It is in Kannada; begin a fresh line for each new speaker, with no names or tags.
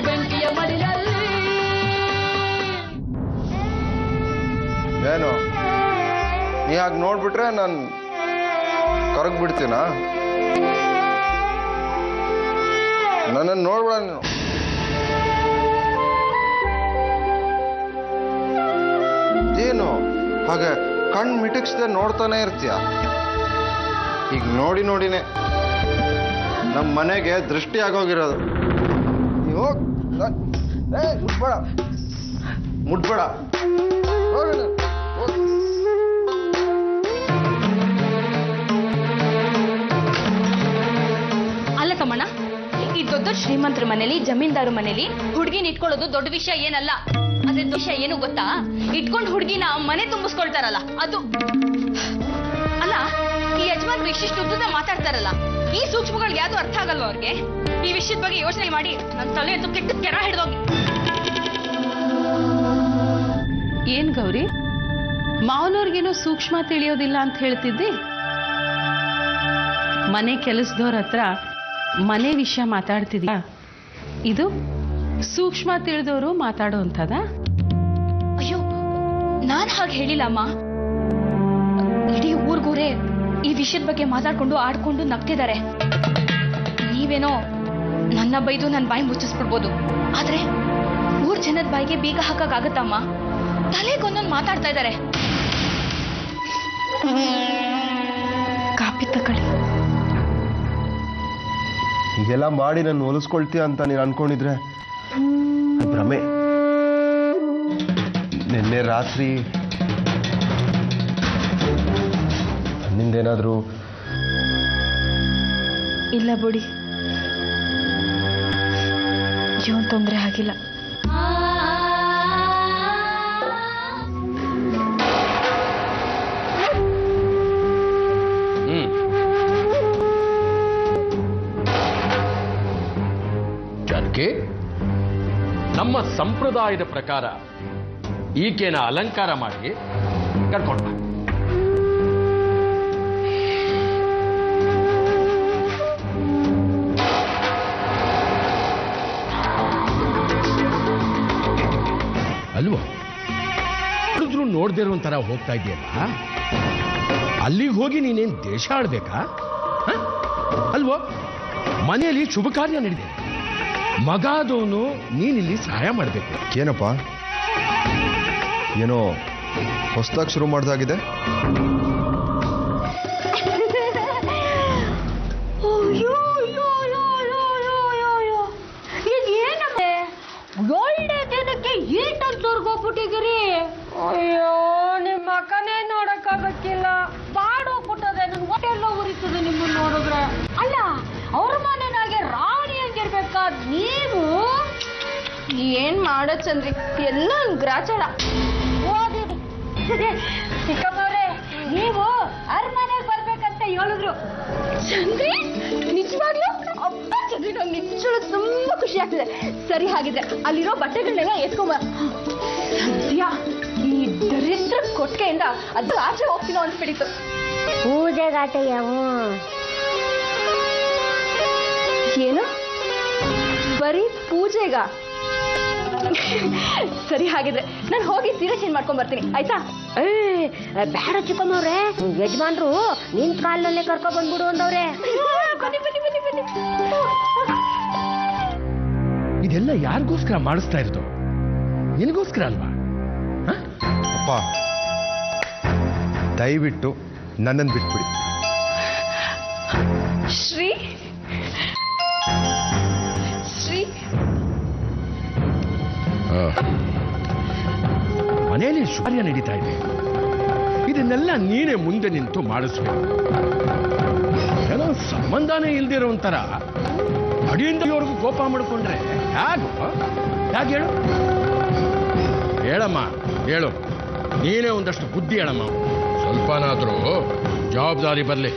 ಬೆಂಕಿಯ ಮಡಿಲಲ್ಲಿ.
ಏನು ನೀ ಹಾಗೆ ನೋಡ್ಬಿಟ್ರೆ ನಾನು ಕರಗ್ ಬಿಡ್ತೀನ? ನನ್ನನ್ನು ನೋಡ್ಬೇಡ ನೀನು. ಏನು ಹಾಗೆ ಕಣ್ ಮಿಟಕ್ಸ್ದೆ ನೋಡ್ತಾನೆ ಇರ್ತೀಯ? ಈಗ ನೋಡಿ ನೋಡಿನೇ ನಮ್ಮ ಮನೆಗೆ ದೃಷ್ಟಿ ಆಗೋಗಿರೋದು. ನೀವು ಮುಟ್ಬೇಡ ಮುಟ್ಬೇಡ.
ಅಲ್ಲ ಕಮ್ಮಣ್ಣ, ಈ ದೊಡ್ಡ ಶ್ರೀಮಂತರ ಮನೇಲಿ, ಜಮೀನ್ದಾರ ಮನೇಲಿ ಹುಡುಗಿನ ಇಟ್ಕೊಳ್ಳೋದು ದೊಡ್ಡ ವಿಷಯ ಏನಲ್ಲ. ಅದೇ ವಿಷಯ ಏನು ಗೊತ್ತಾ? ಇಟ್ಕೊಂಡು ಹುಡುಗಿನ ಮನೆ ತುಂಬಿಸ್ಕೊಳ್ತಾರಲ್ಲ ಅದು. ಅಲ್ಲ, ಈ ಯಜಮಾನ್ರು ಇಷ್ಟಿಷ್ಟು ಉದ್ದದ ಮಾತಾಡ್ತಾರಲ್ಲ, ಈ ಸೂಕ್ಷ್ಮಗಳಿಗೆ ಯಾವ್ದು ಅರ್ಥ ಆಗಲ್ವ ಅವ್ರಿಗೆ? ಈ ವಿಷಯದ ಬಗ್ಗೆ ಯೋಚನೆ ಮಾಡಿ ನನ್ನ ತಲೆ ಎದ್ದು ಕೆಟ್ಟ ಕೆರ ಹಿಡ್ದೋಗಿ.
ಏನ್ ಗೌರಿ, ಮಾವನವ್ರಿಗೇನೋ ಸೂಕ್ಷ್ಮ ತಿಳಿಯೋದಿಲ್ಲ ಅಂತ ಹೇಳ್ತಿದ್ದಿ? ಮನೆ ಕೆಲಸದವ್ರ ಹತ್ರ ಮನೆ ವಿಷಯ ಮಾತಾಡ್ತಿದ್ಯಾ? ಇದು ಸೂಕ್ಷ್ಮ ತಿಳಿದವರು ಮಾತಾಡೋ ಅಂತದ?
ಅಯ್ಯೋ, ನಾನ್ ಹಾಗೆ ಹೇಳಿಲ್ಲ ಅಮ್ಮ. ಇಡೀ ಊರ್ಗೂರೇ ಈ ವಿಷಯದ ಬಗ್ಗೆ ಮಾತಾಡ್ಕೊಂಡು ಆಡ್ಕೊಂಡು ನಗ್ತಿದ್ದಾರೆ. ನೀವೇನೋ ನನ್ನ ಬೈದು ನನ್ನ ಬಾಯಿ ಮುಚ್ಚಿಸ್ಬಿಡ್ಬೋದು, ಆದ್ರೆ ಊರ್ ಜನದ ಬಾಯಿಗೆ ಬೀಗ ಹಾಕಕ್ಕಾಗತ್ತಮ್ಮ? ತಲೆಗೊಂದೊಂದು ಮಾತಾಡ್ತಾ ಇದ್ದಾರೆ. ಕಾಪಿ ತಕೊಳ್ಳಿ.
ಹೀಗೆಲ್ಲ ಮಾಡಿ ನಾನು ಹೊಲಿಸ್ಕೊಳ್ತೀಯ ಅಂತ ನೀನು ಅನ್ಕೊಂಡಿದ್ರೆ ಭ್ರಮೆ. ನಿನ್ನೆ ರಾತ್ರಿ ನಿಂದೇನಾದ್ರೂ?
ಇಲ್ಲ ಬಿಡಿ, ಏನು ತೊಂದರೆ ಆಗಿಲ್ಲ.
ಜಾನಕಿ, ನಮ್ಮ ಸಂಪ್ರದಾಯದ ಪ್ರಕಾರ ಈಕೆನ ಅಲಂಕಾರ ಮಾಡಿ ಕರ್ಕೊಂಡು ಬಾ. ಅಲ್ವಾ? ನೋಡಿದ್ರು ನೋಡ್ದೇ ಇರೋ ಒಂಥರ ಹೋಗ್ತಾ ಇದೆಯಲ್ಲ, ಅಲ್ಲಿಗೆ ಹೋಗಿ ನೀನೇನ್ ದೇಶ ಆಡ್ಬೇಕಾ? ಅಲ್ವೋ? ಮನೆಯಲ್ಲಿ ಶುಭ ಕಾರ್ಯ ನಡೆದಿದೆ, ಮಗ ಆದವನು ನೀನಿಲ್ಲಿ ಸಹಾಯ ಮಾಡಬೇಕು.
ಏನಪ್ಪ, ಏನೋ ಹೊಸದಾಗಿ ಶುರು ಮಾಡ್ದಾಗಿದೆ?
ಒಳ್ಳೆ ದಿನಕ್ಕೆ ಈಟಲ್ಲಿ ತೊರ್ಗೋಗ್ಬಿಟ್ಟಿದ್ದೀರಿ. ಅಯ್ಯೋ, ನಿಮ್ಮ ಅಕ್ಕನೇ ನೋಡಕ್ಕಾಗಕ್ಕಿಲ್ಲ. ಬಾಡೋಗ್ಬಿಟ್ಟದೆ, ನನ್ ಹೊಟ್ಟೆಲ್ಲ ಉರಿತದೆ ನಿಮ್ಮನ್ನ ನೋಡಿದ್ರೆ. ಅಲ್ಲ, ಅವ್ರ ಮನೆನಾಗೆ ರಾಣಿ ಹಂಗಿರ್ಬೇಕಾದ್ ನೀವು ಏನ್ ಮಾಡೋ ಚಂದ್ರಿ, ಎಲ್ಲ ಗ್ರಾಚಾರ. ಚಿಕ್ಕಮ್ಮವ್ರೆ, ನೀವು ಅರಮನೆಗೆ ಬರ್ಬೇಕಂತ ಹೇಳಿದ್ರು. ಚಂದ್ರಿ, ನಿಜವಾಗ್ಲೂ? ಅಪ್ಪ ಚಂದ್ರಿ, ನಂಗೆ ನಿಜವಾಗ್ಲೂ ತುಂಬಾ ಖುಷಿ ಆಗ್ತದೆ. ಸರಿ, ಹಾಗಿದ್ರೆ ಅಲ್ಲಿರೋ ಬಟ್ಟೆಗಳನ್ನೆಲ್ಲ ಎತ್ಕೊಂಬ. ಸದ್ಯ ಈ ದರಿದ್ರ ಕೊಟ್ಟಿಗೆಯಿಂದ ಅದು ಆಚೆ ಹೋಗ್ತೀನೋ ಅನ್ಸ್ಬಿಡಿತು.
ಪೂಜೆಗಾಟೆಯವು
ಏನು? ಬರೀ ಪೂಜೆಗ? ಸರಿ, ಹಾಗಿದ್ರೆ ನಾನು ಹೋಗಿ ಸೀರೆ ಚೇಂಜ್ ಮಾಡ್ಕೊಂಡ್ ಬರ್ತೀನಿ, ಆಯ್ತಾ?
ಬೇಡ ಚಿಕ್ಕಮ್ಮವ್ರೆ, ಯಜಮಾನ್ರು ನಿನ್ ಕಾಲಲ್ಲೇ ಕರ್ಕೊ ಬಂದ್ಬಿಡು ಅಂದವ್ರೆ.
ಬನ್ನಿ ಬನ್ನಿ ಬನ್ನಿ ಬನ್ನಿ.
ಇದೆಲ್ಲ ಯಾರಿಗೋಸ್ಕರ ಮಾಡಿಸ್ತಾ ಇರೋದು? ನಿನಗೋಸ್ಕರ ಅಲ್ವಾ?
ಅಪ್ಪ, ದಯವಿಟ್ಟು ನನ್ನನ್ನು ಬಿಟ್ಬಿಡಿ.
ಶ್ರೀ ಶ್ರೀ,
ಮನೆಯಲ್ಲಿ ಕಾರ್ಯ ನಡೀತಾ ಇದೆ, ಇದನ್ನೆಲ್ಲ ನೀನೇ ಮುಂದೆ ನಿಂತು ಮಾಡಿಸ್ಬೇಕು. ಏನೋ ಸಂಬಂಧನೇ ಇಲ್ದಿರೋ ಒಂಥರ ಅಡಿಯಿಂದ ಅವ್ರಿಗೂ ಕೋಪ ಮಾಡಿಕೊಂಡ್ರೆ ಹೇಗೆ ಹೇಳು? ಹೇಳಮ್ಮ, ಹೇಳು. ನೀನೇ ಒಂದಷ್ಟು ಬುದ್ಧಿ ಹೇಳಮ್ಮ, ಸ್ವಲ್ಪನಾದ್ರೂ ಜವಾಬ್ದಾರಿ ಬರಲಿ.